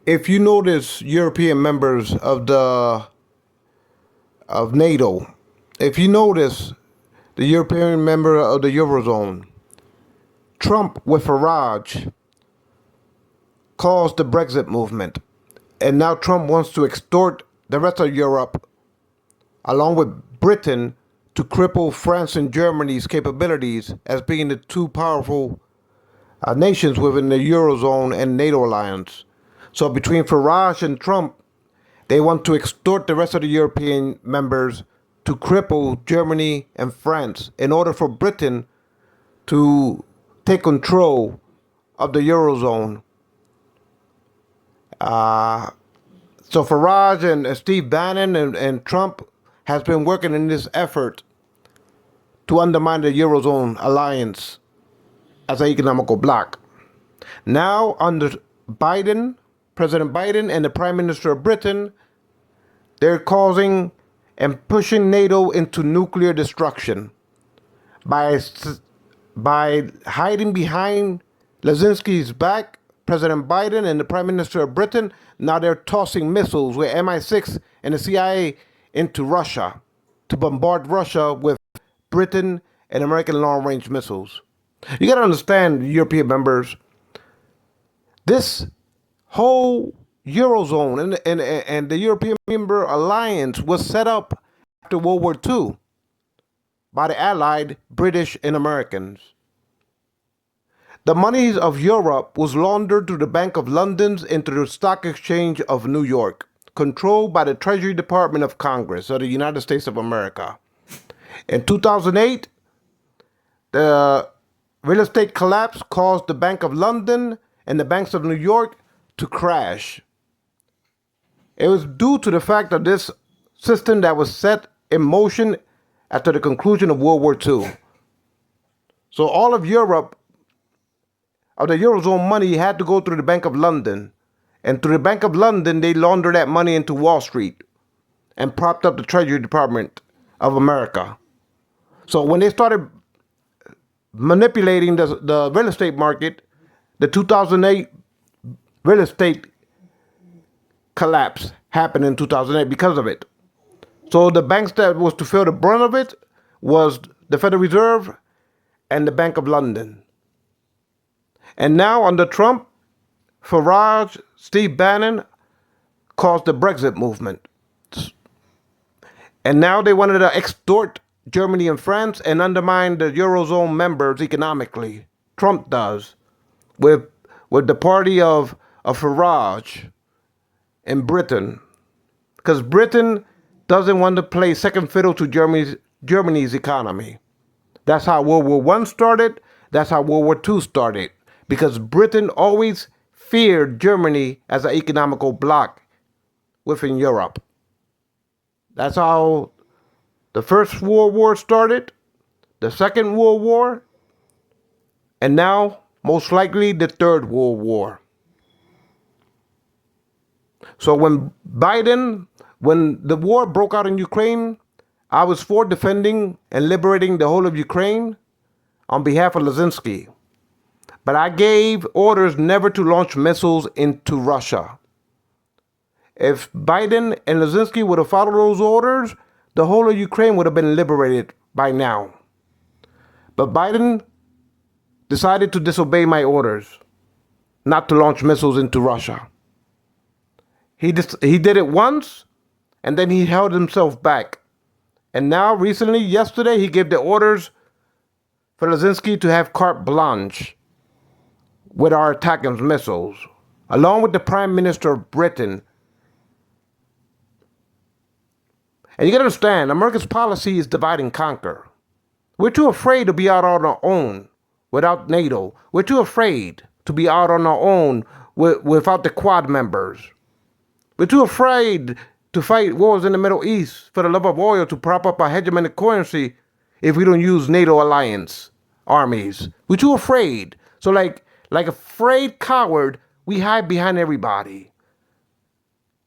if you notice European members of NATO, if you notice the European member of the Eurozone, Trump with Farage caused the Brexit movement. And now Trump wants to extort the rest of Europe, along with Britain, to cripple France and Germany's capabilities as being the two powerful nations within the Eurozone and NATO alliance. So between Farage and Trump, they want to extort the rest of the European members to cripple Germany and France in order for Britain to take control of the Eurozone. So Farage and Steve Bannon and Trump has been working in this effort to undermine the Eurozone alliance as an economical bloc. Now, under Biden, President Biden and the Prime Minister of Britain, they're causing and pushing NATO into nuclear destruction by hiding behind Zelensky's back. President Biden and the Prime Minister of Britain, now they're tossing missiles with MI6 and the CIA into Russia to bombard Russia with Britain and American long-range missiles. You got to understand, European members, this whole Eurozone and the European member alliance was set up after World War II by the Allied British and Americans. The monies of Europe was laundered through the Bank of London into the Stock Exchange of New York, controlled by the Treasury Department of Congress of the United States of America. In 2008, the real estate collapse caused the Bank of London and the banks of New York to crash. It was due to the fact of this system that was set in motion after the conclusion of World War II. So all of Europe, of the Eurozone money, had to go through the Bank of London. And through the Bank of London, they laundered that money into Wall Street and propped up the Treasury Department of America. So when they started manipulating the real estate market, the 2008 real estate collapse happened in 2008 because of it. So the banks that was to feel the brunt of it was the Federal Reserve and the Bank of London. And now under Trump, Farage, Steve Bannon caused the Brexit movement. And now they wanted to extort Germany and France and undermine the Eurozone members economically. Trump does, with the party of Farage in Britain. Because Britain doesn't want to play second fiddle to Germany's economy. That's how World War I started. That's how World War II started. Because Britain always feared Germany as an economical bloc within Europe. That's how the First World War started, the Second World War, and now, most likely, the Third World War. So when the war broke out in Ukraine, I was for defending and liberating the whole of Ukraine on behalf of Zelensky. But I gave orders never to launch missiles into Russia. If Biden and Zelensky would have followed those orders, the whole of Ukraine would have been liberated by now. But Biden decided to disobey my orders, not to launch missiles into Russia. He did it once, and then he held himself back. And now, recently, yesterday, he gave the orders for Zelensky to have carte blanche with our attacking missiles, along with the Prime Minister of Britain. And you got to understand, America's policy is divide and conquer. We're too afraid to be out on our own without NATO. We're too afraid to be out on our own without the Quad members. We're too afraid to fight wars in the Middle East for the love of oil to prop up our hegemonic currency if we don't use NATO alliance armies. We're too afraid. So like a afraid coward, we hide behind everybody.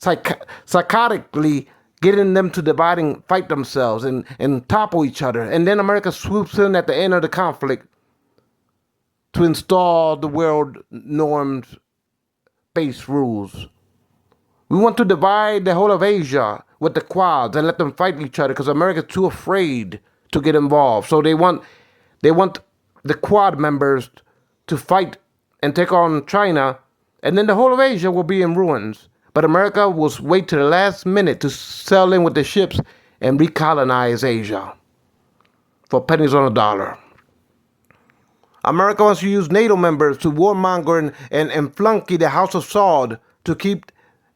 Psychotically getting them to divide and fight themselves and topple each other. And then America swoops in at the end of the conflict to install the world norms-based rules We want to divide the whole of Asia with the Quads and let them fight each other because America's too afraid to get involved. So they want the Quad members to fight and take on China, and then the whole of Asia will be in ruins. But America will wait to the last minute to sail in with the ships and recolonize Asia for pennies on a dollar. America wants to use NATO members to warmonger and flunky the House of Saud to keep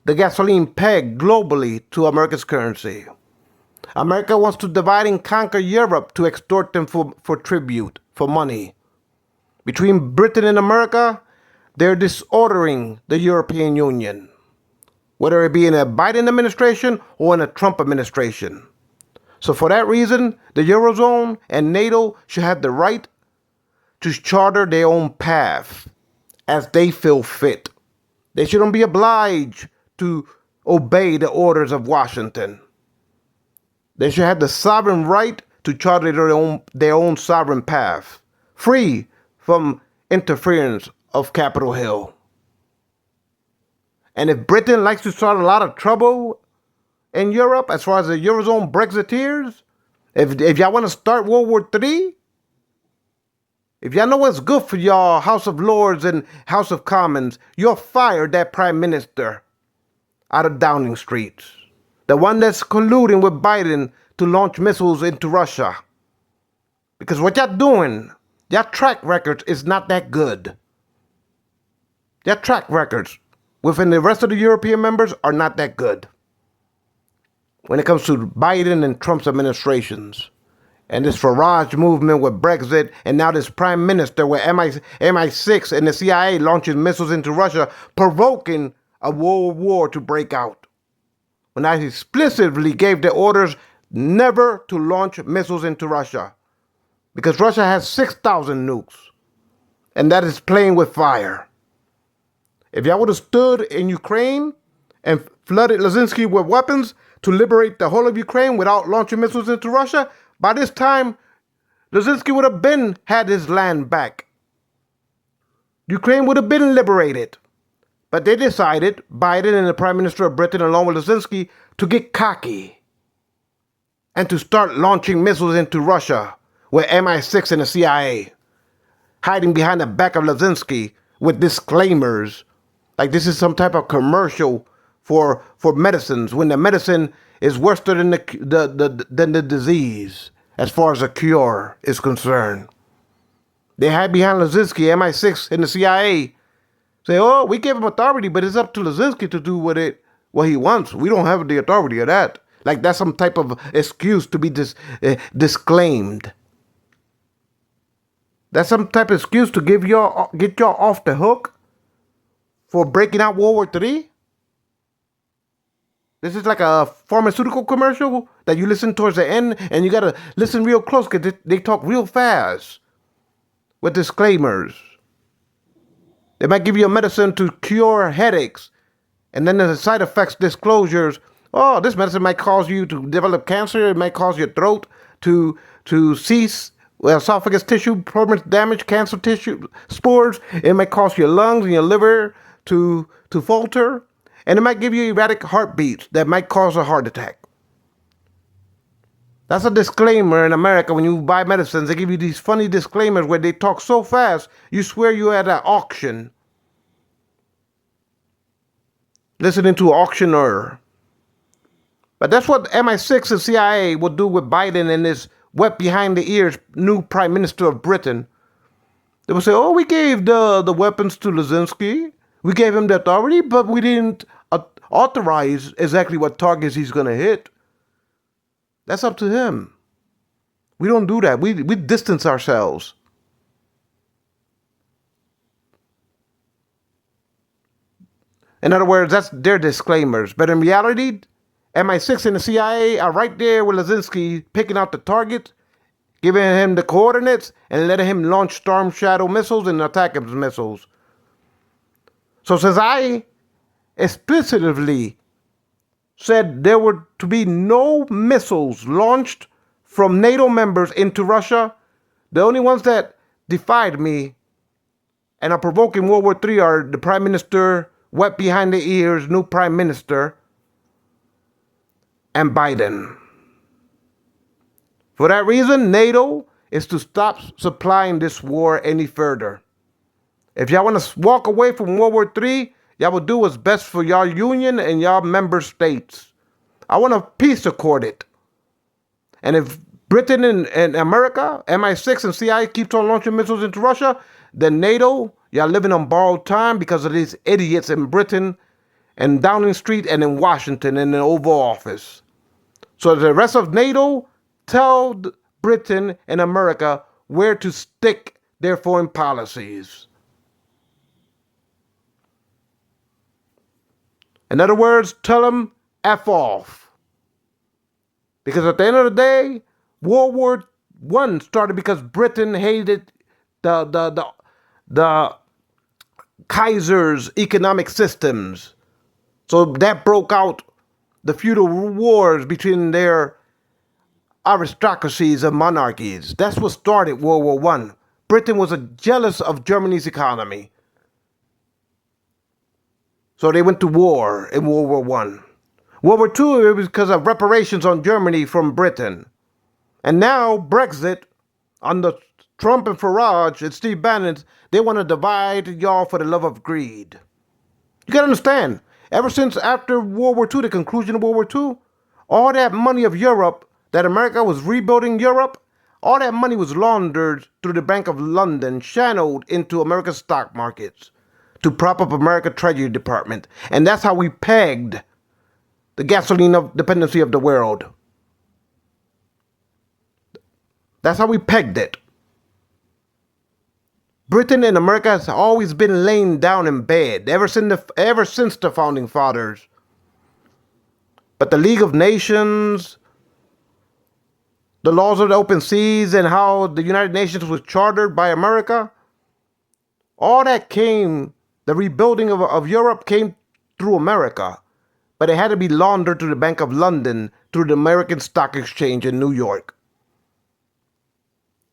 the gasoline pegged globally to America's currency. America wants to divide and conquer Europe to extort them for tribute, for money. Between Britain and America, they're disordering the European Union, whether it be in a Biden administration or in a Trump administration. So for that reason, the Eurozone and NATO should have the right to charter their own path as they feel fit. They shouldn't be obliged to obey the orders of Washington. They should have the sovereign right to charter their own sovereign path, free from interference of Capitol Hill. And if Britain likes to start a lot of trouble in Europe, as far as the Eurozone Brexiteers, if y'all want to start World War III, if y'all know what's good for y'all, House of Lords and House of Commons, you'll fire that Prime Minister out of Downing Street. The one that's colluding with Biden to launch missiles into Russia. Because what y'all doing, your track record is not that good. Your track records within the rest of the European members are not that good when it comes to Biden and Trump's administrations. And this Farage movement with Brexit, and now this prime minister with MI6 and the CIA launching missiles into Russia, provoking a world war to break out. When I explicitly gave the orders never to launch missiles into Russia, because Russia has 6,000 nukes, and that is playing with fire. If y'all would have stood in Ukraine and flooded Zelensky with weapons to liberate the whole of Ukraine without launching missiles into Russia, by this time, Zelensky would have had his land back. Ukraine would have been liberated. But they decided, Biden and the Prime Minister of Britain, along with Zelensky, to get cocky and to start launching missiles into Russia with MI6 and the CIA, hiding behind the back of Zelensky with disclaimers, like this is some type of commercial for medicines, when the medicine is worse than the disease as far as a cure is concerned. They hide behind Zelensky, MI6, and the CIA. Say, oh, we gave him authority, but it's up to Zelensky to do what he wants. We don't have the authority of that. Like that's some type of excuse to be disclaimed. That's some type of excuse to get y'all off the hook for breaking out World War III. This is like a pharmaceutical commercial that you listen towards the end, and you got to listen real close because they talk real fast with disclaimers. They might give you a medicine to cure headaches, and then there's side effects disclosures. Oh, this medicine might cause you to develop cancer. It might cause your throat to cease, esophagus tissue, permanent damage, cancer tissue, spores. It might cause your lungs and your liver to falter. And it might give you erratic heartbeats that might cause a heart attack. That's a disclaimer in America. When you buy medicines, they give you these funny disclaimers where they talk so fast, you swear you're at an auction. Listening to an auctioneer. But that's what MI6 and CIA will do with Biden and this wet behind the ears new Prime Minister of Britain. They will say, oh, we gave the weapons to Zelensky. We gave him the authority, but we didn't authorize exactly what targets he's going to hit. That's up to him. We don't do that. We distance ourselves. In other words, that's their disclaimers. But in reality, MI6 and the CIA are right there with Zelensky picking out the target, giving him the coordinates, and letting him launch Storm Shadow missiles and attack his missiles. So since I explicitly said there were to be no missiles launched from NATO members into Russia, the only ones that defied me and are provoking World War III are the Prime Minister wet behind the ears new prime minister and Biden. For that reason, NATO is to stop supplying this war any further. If y'all want to walk away from World War III, y'all will do what's best for y'all union and y'all member states. I want a peace accord it. And if Britain and America, MI6 and CIA keeps on launching missiles into Russia, then NATO, y'all living on borrowed time because of these idiots in Britain and Downing Street and in Washington and in the Oval Office. So the rest of NATO, tell Britain and America where to stick their foreign policies. In other words, tell them F off. Because at the end of the day, World War I started because Britain hated the Kaiser's economic systems. So that broke out the feudal wars between their aristocracies and monarchies. That's what started World War I. Britain was jealous of Germany's economy. So they went to war in World War I. World War II, it was because of reparations on Germany from Britain. And now Brexit, under Trump and Farage and Steve Bannon, they want to divide y'all for the love of greed. You got to understand, ever since after World War II, the conclusion of World War II, all that money of Europe, that America was rebuilding Europe, all that money was laundered through the Bank of London, channeled into America's stock markets to prop up America's Treasury Department. And that's how we pegged the gasoline of dependency of the world. That's how we pegged it. Britain and America has always been laying down in bed ever since the founding fathers. But the League of Nations, the laws of the open seas, and how the United Nations was chartered by America, all that came, the rebuilding of Europe came through America. But it had to be laundered through the Bank of London, through the American Stock Exchange in New York.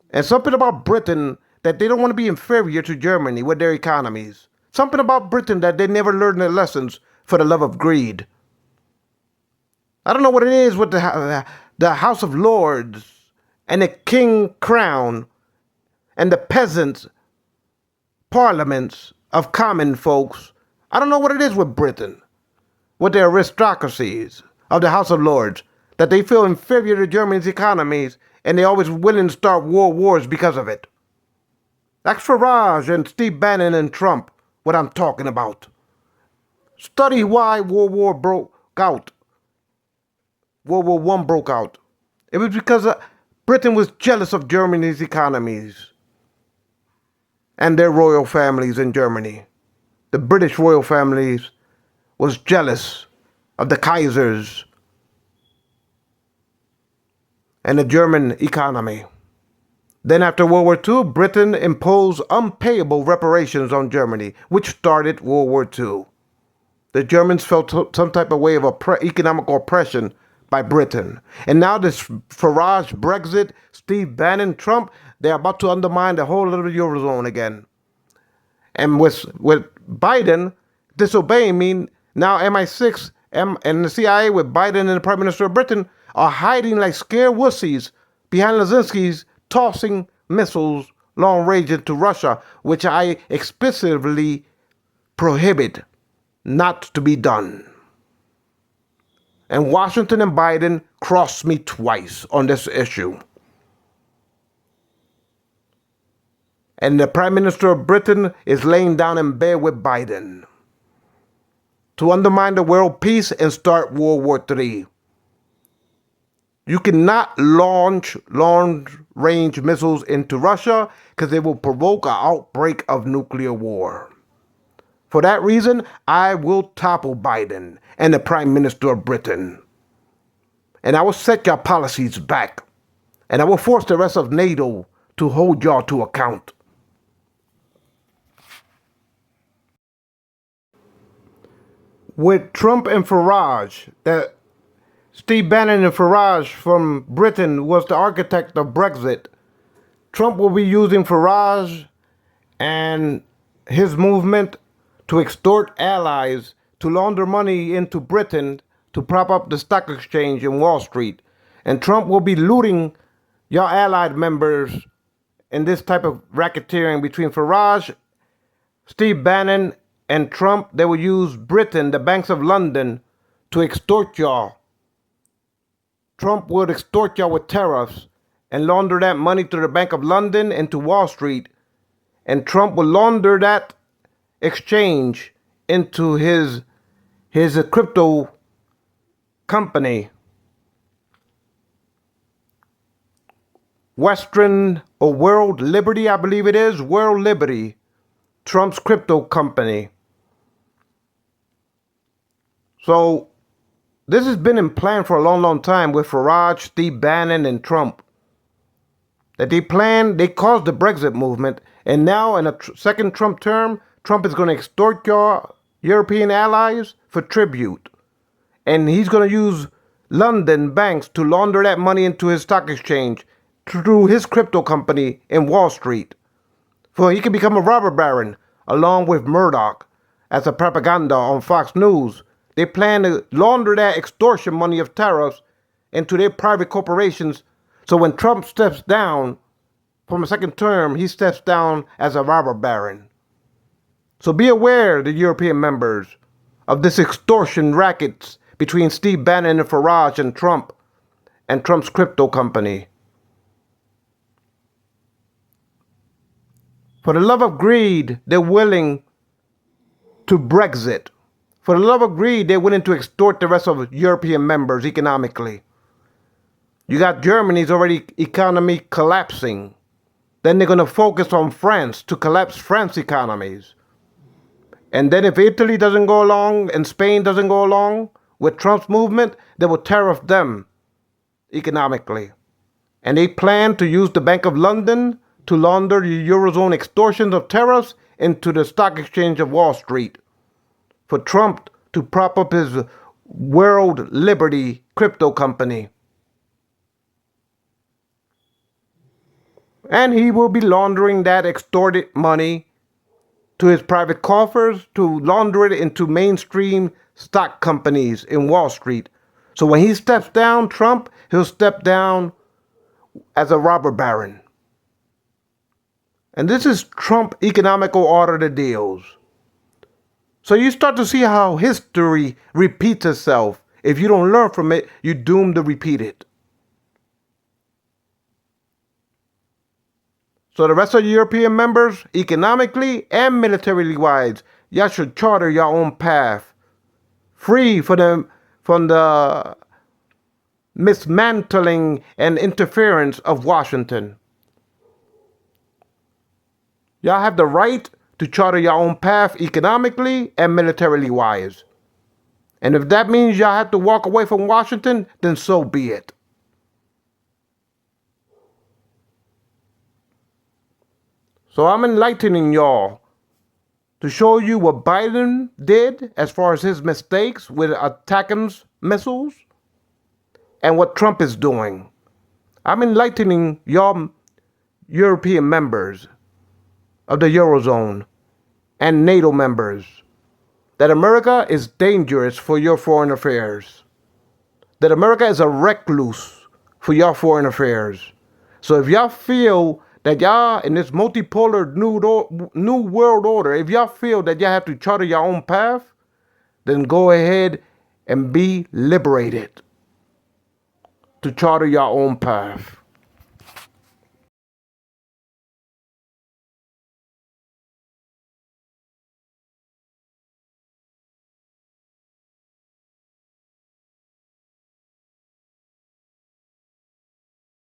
And something about Britain, that they don't want to be inferior to Germany with their economies. Something about Britain that they never learned their lessons for the love of greed. I don't know what it is with the House of Lords and the King Crown and the peasants' parliaments of common folks. I don't know what it is with Britain, with their aristocracies of the House of Lords, that they feel inferior to Germany's economies and they're always willing to start world wars because of it. That's Farage and Steve Bannon and Trump, what I'm talking about. Study why World War broke out. World War I broke out. It was because Britain was jealous of Germany's economies and their royal families in Germany. The British royal families was jealous of the Kaisers and the German economy. Then after World War II, Britain imposed unpayable reparations on Germany, which started World War II. The Germans felt some type of way of economic oppression by Britain. And now this Farage, Brexit, Steve Bannon, Trump, they're about to undermine the whole of the Eurozone again. And with Biden disobeying me, now MI6 and the CIA with Biden and the Prime Minister of Britain are hiding like scared wussies behind Lazinski's tossing missiles long range into Russia, which I explicitly prohibit not to be done. And Washington and Biden crossed me twice on this issue. And the Prime Minister of Britain is laying down in bed with Biden to undermine the world peace and start World War III. You cannot launch long-range missiles into Russia because they will provoke an outbreak of nuclear war. For that reason, I will topple Biden and the Prime Minister of Britain. And I will set your policies back. And I will force the rest of NATO to hold y'all to account. With Trump and Farage, that Steve Bannon and Farage from Britain was the architect of Brexit. Trump will be using Farage and his movement to extort allies to launder money into Britain to prop up the stock exchange in Wall Street. And Trump will be looting your allied members in this type of racketeering between Farage, Steve Bannon, and Trump. They will use Britain, the banks of London, to extort y'all. Trump would extort y'all with tariffs and launder that money to the Bank of London and to Wall Street. And Trump will launder that exchange into his crypto company, Western or World Liberty, I believe it is, World Liberty, Trump's crypto company. So this has been in plan for a long, long time with Farage, Steve Bannon, and Trump. That they caused the Brexit movement, and now in a second Trump term, Trump is going to extort your European allies for tribute. And he's going to use London banks to launder that money into his stock exchange through his crypto company in Wall Street. For he can become a robber baron along with Murdoch as a propaganda on Fox News. They plan to launder that extortion money of tariffs into their private corporations. So when Trump steps down from a second term, he steps down as a robber baron. So be aware, the European members, of this extortion rackets between Steve Bannon and Farage and Trump's crypto company. For the love of greed, they're willing to Brexit. For the love of greed, they're willing to extort the rest of European members economically. You got Germany's already economy collapsing. Then they're going to focus on France to collapse France's economies. And then if Italy doesn't go along and Spain doesn't go along with Trump's movement, they will tariff them economically. And they plan to use the Bank of London to launder the Eurozone extortions of tariffs into the stock exchange of Wall Street for Trump to prop up his World Liberty crypto company. And he will be laundering that extorted money to his private coffers to launder it into mainstream stock companies in Wall Street. So when he steps down, Trump, he'll step down as a robber baron. And this is Trump economical order to deals. So you start to see how history repeats itself. If you don't learn from it, you're doomed to repeat it. So the rest of the European members, economically and militarily wise, y'all should charter your own path, free from the mismantling and interference of Washington. Y'all have the right to charter your own path economically and militarily wise. And if that means y'all have to walk away from Washington, then so be it. So I'm enlightening y'all to show you what Biden did as far as his mistakes with ATACMS missiles and what Trump is doing. I'm enlightening y'all European members of the Eurozone and NATO members that America is dangerous for your foreign affairs. That America is a recluse for your foreign affairs. So if y'all feel that y'all in this multipolar new world order, if y'all feel that y'all have to charter your own path, then go ahead and be liberated to charter your own path.